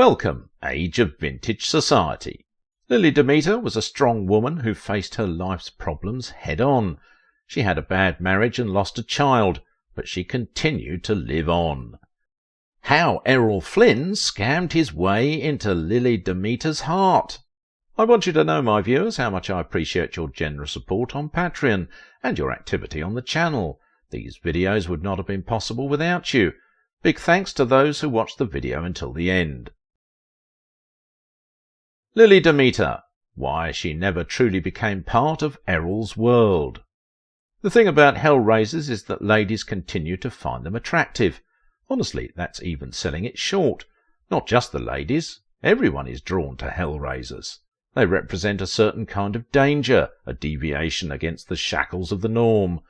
Welcome, age of vintage society. Lili Damita was a strong woman who faced her life's problems head-on. She had a bad marriage and lost a child, but she continued to live on. How Errol Flynn scammed his way into Lili Damita's heart. I want you to know, my viewers, how much I appreciate your generous support on Patreon and your activity on the channel. These videos would not have been possible without you. Big thanks to those who watched the video until the end. Lili Damita. Why she never truly became part of Errol's world. The thing about Hellraisers is that ladies continue to find them attractive. Honestly, that's even selling it short. Not just the ladies. Everyone is drawn to Hellraisers. They represent a certain kind of danger, a deviation against the shackles of the norm.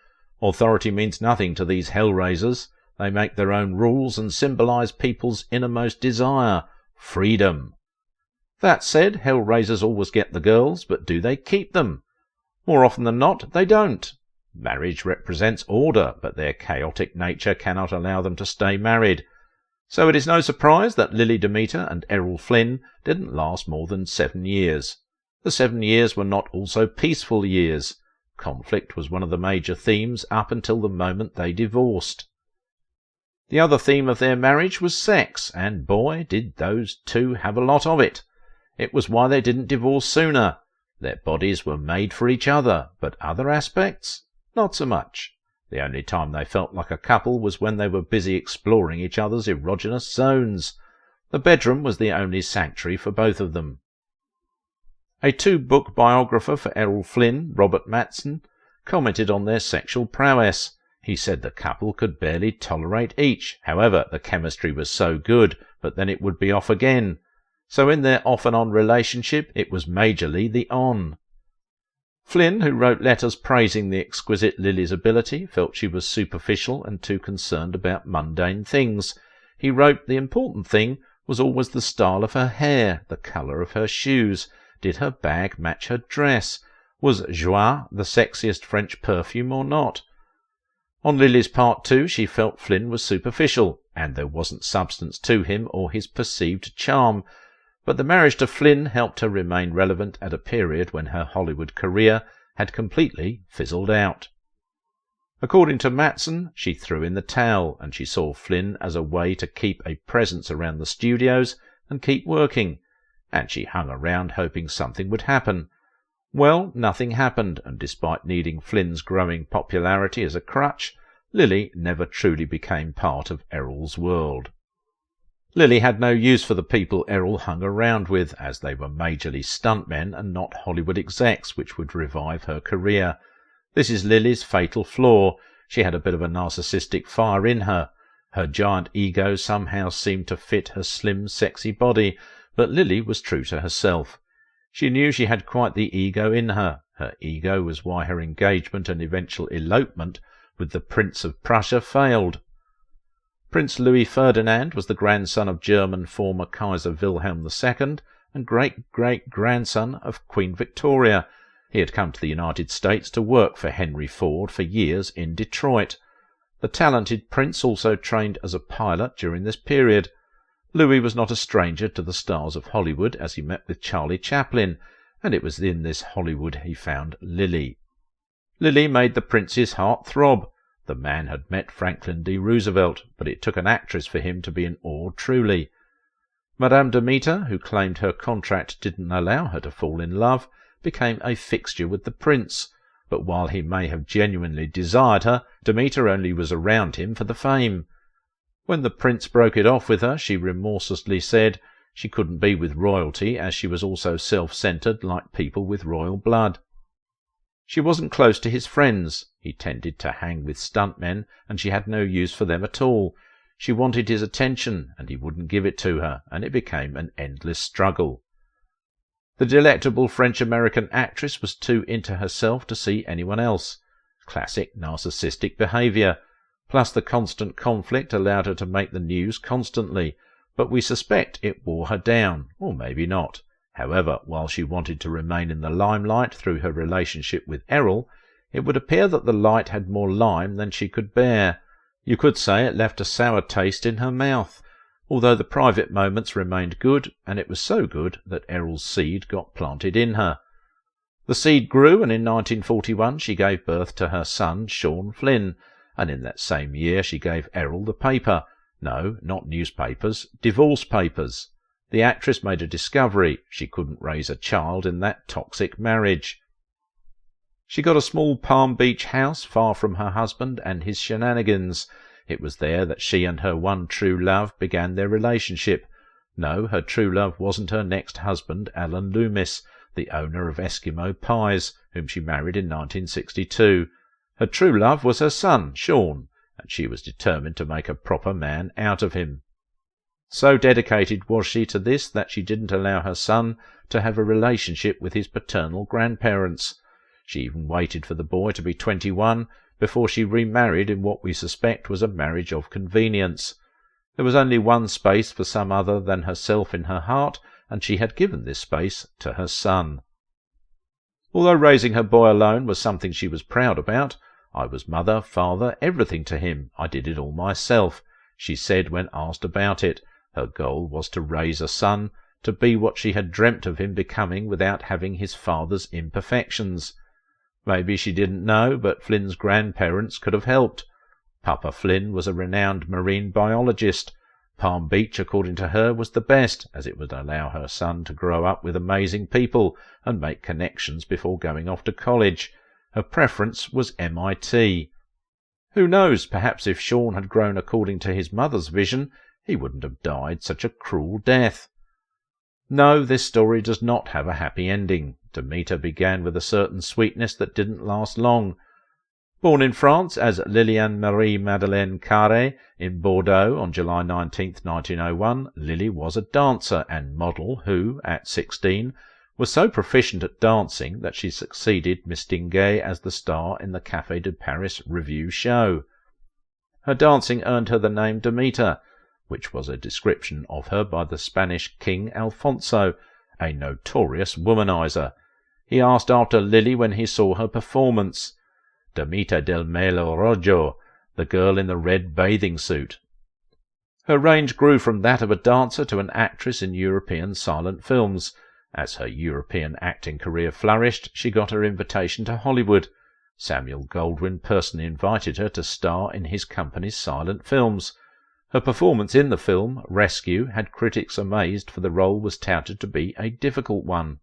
Authority means nothing to these Hellraisers. They make their own rules and symbolize people's innermost desire, freedom. That said, Hellraisers always get the girls, but do they keep them? More often than not, they don't. Marriage represents order, but their chaotic nature cannot allow them to stay married. So it is no surprise that Lili Damita and Errol Flynn didn't last more than 7 years. The 7 years were not also peaceful years. Conflict was one of the major themes up until the moment they divorced. The other theme of their marriage was sex, and boy, did those two have a lot of it. It was why they didn't divorce sooner. Their bodies were made for each other, but other aspects? Not so much. The only time they felt like a couple was when they were busy exploring each other's erogenous zones. The bedroom was the only sanctuary for both of them. A 2-book biographer for Errol Flynn, Robert Matson, commented on their sexual prowess. He said the couple could barely tolerate each. However, the chemistry was so good, but then it would be off again. So in their off-and-on relationship, it was majorly the on. Flynn, who wrote letters praising the exquisite Lili's ability, felt she was superficial and too concerned about mundane things. He wrote the important thing was always the style of her hair, the colour of her shoes. Did her bag match her dress? Was Joie the sexiest French perfume or not? On Lili's part too, she felt Flynn was superficial, and there wasn't substance to him or his perceived charm. But the marriage to Flynn helped her remain relevant at a period when her Hollywood career had completely fizzled out. According to Matson, she threw in the towel, and she saw Flynn as a way to keep a presence around the studios and keep working, and she hung around hoping something would happen. Well, nothing happened, and despite needing Flynn's growing popularity as a crutch, Lili never truly became part of Errol's world. Lili had no use for the people Errol hung around with, as they were majorly stuntmen and not Hollywood execs, which would revive her career. This is Lili's fatal flaw. She had a bit of a narcissistic fire in her. Her giant ego somehow seemed to fit her slim, sexy body, but Lili was true to herself. She knew she had quite the ego in her. Her ego was why her engagement and eventual elopement with the Prince of Prussia failed. Prince Louis Ferdinand was the grandson of German former Kaiser Wilhelm II and great-great-grandson of Queen Victoria. He had come to the United States to work for Henry Ford for years in Detroit. The talented prince also trained as a pilot during this period. Louis was not a stranger to the stars of Hollywood, as he met with Charlie Chaplin, and it was in this Hollywood he found Lili. Lili made the prince's heart throb. The man had met Franklin D. Roosevelt, but it took an actress for him to be in awe truly. Madame Damita, who claimed her contract didn't allow her to fall in love, became a fixture with the prince, but while he may have genuinely desired her, Damita only was around him for the fame. When the prince broke it off with her, she remorselessly said she couldn't be with royalty, as she was also self-centered like people with royal blood. She wasn't close to his friends. He tended to hang with stuntmen, and she had no use for them at all. She wanted his attention, and he wouldn't give it to her, and it became an endless struggle. The delectable French-American actress was too into herself to see anyone else. Classic narcissistic behaviour. Plus the constant conflict allowed her to make the news constantly, but we suspect it wore her down, or maybe not. However, while she wanted to remain in the limelight through her relationship with Errol, it would appear that the light had more lime than she could bear. You could say it left a sour taste in her mouth. although the private moments remained good, and it was so good that Errol's seed got planted in her. The seed grew, and in 1941 she gave birth to her son, Sean Flynn, and in that same year she gave Errol the paper. No, not newspapers, divorce papers. The actress made a discovery: she couldn't raise a child in that toxic marriage. She got a small Palm Beach house far from her husband and his shenanigans. It was there that she and her one true love began their relationship. No, her true love wasn't her next husband, Alan Loomis, the owner of Eskimo Pies, whom she married in 1962. Her true love was her son, Sean, and she was determined to make a proper man out of him. So dedicated was she to this that she didn't allow her son to have a relationship with his paternal grandparents. She even waited for the boy to be 21 before she remarried in what we suspect was a marriage of convenience. There was only one space for some other than herself in her heart, and she had given this space to her son. Although raising her boy alone was something she was proud about, I was mother, father, everything to him. I did it all myself, she said when asked about it. Her goal was to raise a son, to be what she had dreamt of him becoming without having his father's imperfections. Maybe she didn't know, but Flynn's grandparents could have helped. Papa Flynn was a renowned marine biologist. Palm Beach, according to her, was the best, as it would allow her son to grow up with amazing people and make connections before going off to college. Her preference was MIT. Who knows, perhaps if Sean had grown according to his mother's vision, he wouldn't have died such a cruel death. No, this story does not have a happy ending. Damita began with a certain sweetness that didn't last long. Born in France as Liliane Marie Madeleine Carré in Bordeaux on July 19, 1901, Lili was a dancer and model who, at 16, was so proficient at dancing that she succeeded Mistinguet as the star in the Café de Paris revue show. Her dancing earned her the name Damita, which was a description of her by the Spanish King Alfonso, a notorious womanizer. He asked after Lili when he saw her performance. Damita del Melo Rojo, the girl in the red bathing suit. Her range grew from that of a dancer to an actress in European silent films. As her European acting career flourished, she got her invitation to Hollywood. Samuel Goldwyn personally invited her to star in his company's silent films. Her performance in the film, Rescue, had critics amazed, for the role was touted to be a difficult one.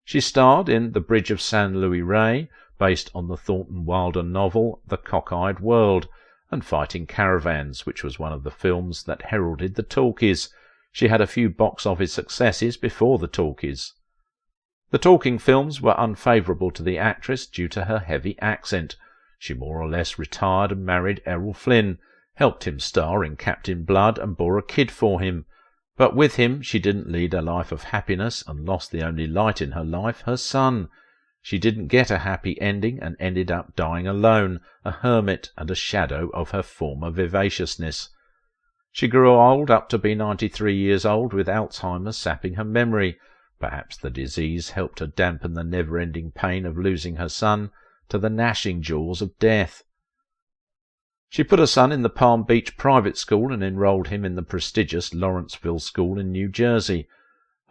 She starred in The Bridge of San Luis Rey, based on the Thornton Wilder novel The Cockeyed World, and Fighting Caravans, which was one of the films that heralded the talkies. She had a few box office successes before the talkies. The talking films were unfavourable to the actress due to her heavy accent. She more or less retired and married Errol Flynn, helped him star in Captain Blood and bore a kid for him. But with him she didn't lead a life of happiness and lost the only light in her life, her son. She didn't get a happy ending and ended up dying alone, a hermit and a shadow of her former vivaciousness. She grew old up to be 93 years old with Alzheimer's sapping her memory. Perhaps the disease helped her dampen the never-ending pain of losing her son to the gnashing jaws of death. She put her son in the Palm Beach private school and enrolled him in the prestigious Lawrenceville School in New Jersey.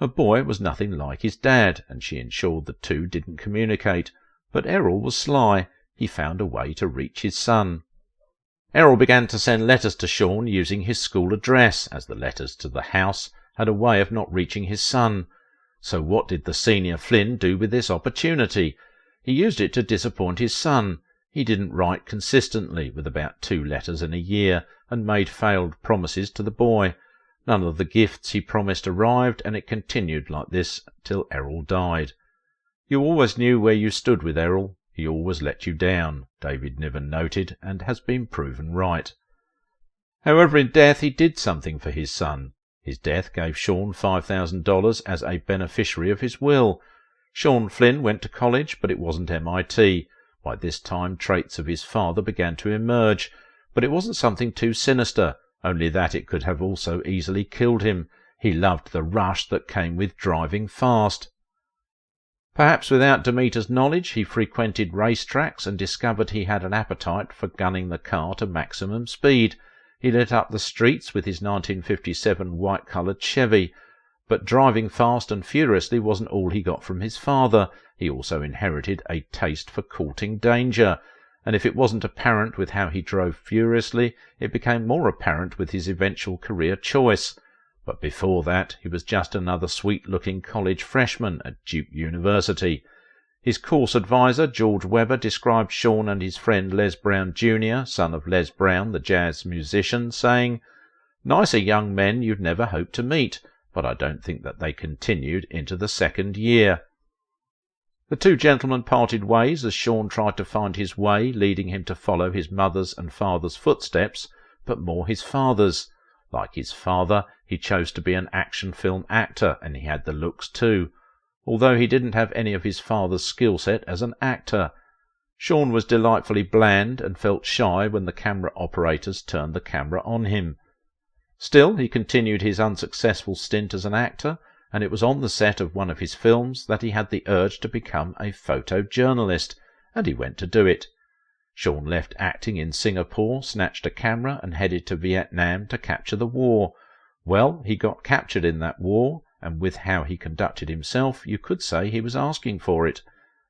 Her boy was nothing like his dad, and she ensured the two didn't communicate. But Errol was sly. He found a way to reach his son. Errol began to send letters to Sean using his school address, as the letters to the house had a way of not reaching his son. So what did the senior Flynn do with this opportunity? He used it to disappoint his son. He didn't write consistently, with about 2 letters in a year, and made failed promises to the boy. None of the gifts he promised arrived, and it continued like this till Errol died. You always knew where you stood with Errol. He always let you down, David Niven noted, and has been proven right. However, in death he did something for his son. His death gave Sean $5,000 as a beneficiary of his will. Sean Flynn went to college, but it wasn't MIT. By this time traits of his father began to emerge, but it wasn't something too sinister, only that it could have also easily killed him. He loved the rush that came with driving fast. Perhaps without Damita's knowledge, he frequented racetracks and discovered he had an appetite for gunning the car to maximum speed. He lit up the streets with his 1957 white-coloured Chevy, but driving fast and furiously wasn't all he got from his father. He also inherited a taste for courting danger, and if it wasn't apparent with how he drove furiously, it became more apparent with his eventual career choice. But before that, he was just another sweet-looking college freshman at Duke University. His course advisor, George Webber, described Sean and his friend Les Brown Jr., son of Les Brown, the jazz musician, saying, "Nicer young men you'd never hope to meet, but I don't think that they continued into the second year." The two gentlemen parted ways as Sean tried to find his way, leading him to follow his mother's and father's footsteps, but more his father's. Like his father, he chose to be an action film actor, and he had the looks too, although he didn't have any of his father's skill set as an actor. Sean was delightfully bland and felt shy when the camera operators turned the camera on him. Still, he continued his unsuccessful stint as an actor, and it was on the set of one of his films that he had the urge to become a photojournalist, and he went to do it. Sean left acting in Singapore, snatched a camera, and headed to Vietnam to capture the war. Well, he got captured in that war, and with how he conducted himself, you could say he was asking for it.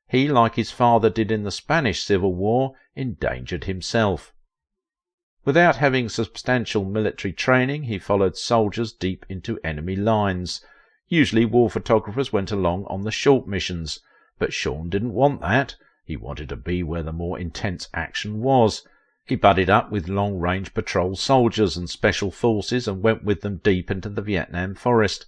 He, like his father did in the Spanish Civil War, endangered himself. Without having substantial military training, he followed soldiers deep into enemy lines. Usually war photographers went along on the short missions, but Sean didn't want that. He wanted to be where the more intense action was. He buddied up with long-range patrol soldiers and special forces and went with them deep into the Vietnam forest.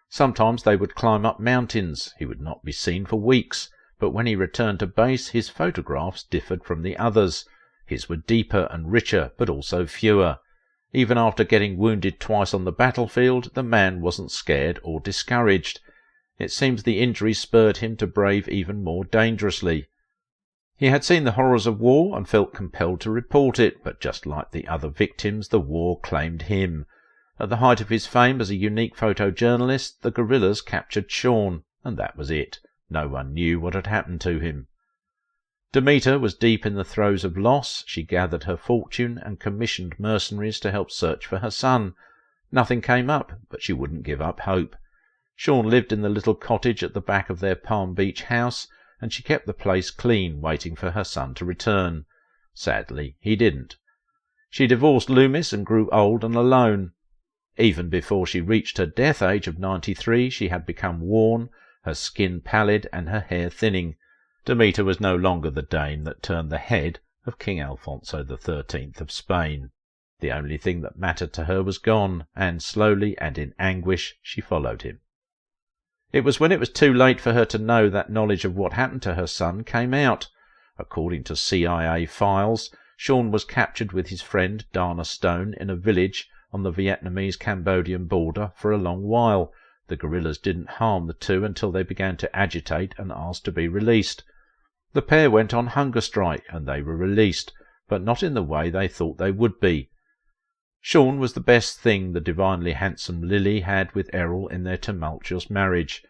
Sometimes they would climb up mountains. He would not be seen for weeks, but when he returned to base, his photographs differed from the others. His were deeper and richer, but also fewer. Even after getting wounded twice on the battlefield, the man wasn't scared or discouraged. It seems the injury spurred him to brave even more dangerously. He had seen the horrors of war and felt compelled to report it, but just like the other victims, the war claimed him. At the height of his fame as a unique photojournalist, the guerrillas captured Sean, and that was it. No one knew what had happened to him. Damita was deep in the throes of loss. She gathered her fortune and commissioned mercenaries to help search for her son. Nothing came up, but she wouldn't give up hope. Sean lived in the little cottage at the back of their Palm Beach house, and she kept the place clean, waiting for her son to return. Sadly, he didn't. She divorced Loomis and grew old and alone. Even before she reached her death age of 93, she had become worn, her skin pallid and her hair thinning. Damita was no longer the dame that turned the head of King Alfonso XIII of Spain. The only thing that mattered to her was gone, and slowly and in anguish she followed him. It was when it was too late for her to know that knowledge of what happened to her son came out. According to CIA files, Sean was captured with his friend Dana Stone in a village on the Vietnamese-Cambodian border for a long while. The guerrillas didn't harm the two until they began to agitate and asked to be released. The pair went on hunger strike, and they were released, but not in the way they thought they would be. Sean was the best thing the divinely handsome Lili had with Errol in their tumultuous marriage.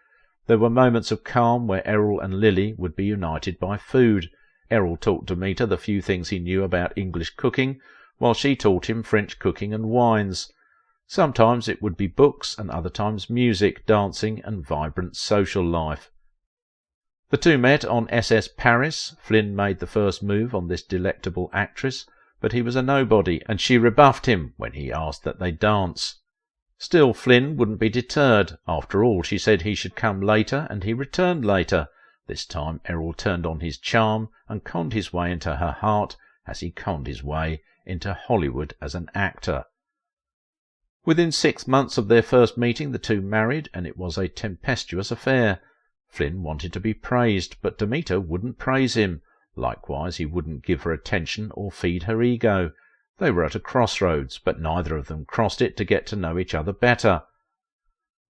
There were moments of calm where Errol and Lili would be united by food. Errol taught Damita the few things he knew about English cooking, while she taught him French cooking and wines. Sometimes it would be books, and other times music, dancing, and vibrant social life. The two met on SS Paris. Flynn made the first move on this delectable actress, but he was a nobody, and she rebuffed him when he asked that they dance. Still, Flynn wouldn't be deterred. After all, she said he should come later, and he returned later. This time Errol turned on his charm and conned his way into her heart, as he conned his way into Hollywood as an actor. Within 6 months of their first meeting, the two married, and it was a tempestuous affair. Flynn wanted to be praised, but Damita wouldn't praise him. Likewise, he wouldn't give her attention or feed her ego. They were at a crossroads, but neither of them crossed it to get to know each other better.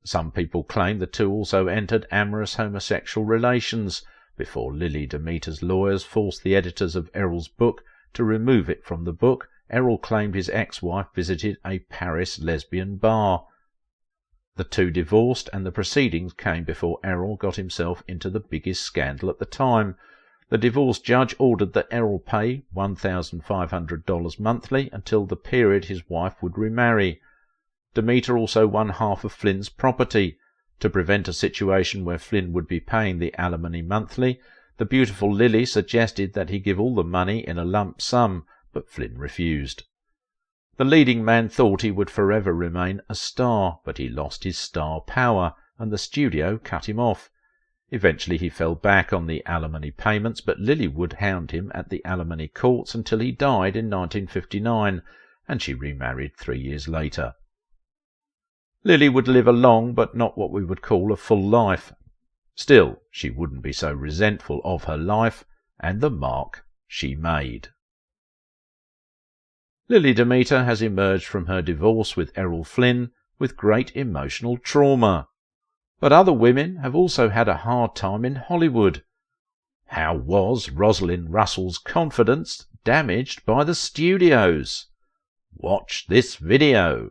Some people claim the two also entered amorous homosexual relations before Lili Damita's lawyers forced the editors of Errol's book to remove it from the book. Errol claimed his ex-wife visited a Paris lesbian bar. The two divorced, and the proceedings came before Errol got himself into the biggest scandal at the time. The divorce judge ordered that Errol pay $1,500 monthly until the period his wife would remarry. Damita also won half of Flynn's property. To prevent a situation where Flynn would be paying the alimony monthly, the beautiful Lili suggested that he give all the money in a lump sum, but Flynn refused. The leading man thought he would forever remain a star, but he lost his star power, and the studio cut him off. Eventually he fell back on the alimony payments, but Lili would hound him at the alimony courts until he died in 1959, and she remarried 3 years later. Lili would live a long but not what we would call a full life. Still, she wouldn't be so resentful of her life and the mark she made. Lili Damita has emerged from her divorce with Errol Flynn with great emotional trauma. But other women have also had a hard time in Hollywood. How was Rosalind Russell's confidence damaged by the studios? Watch this video.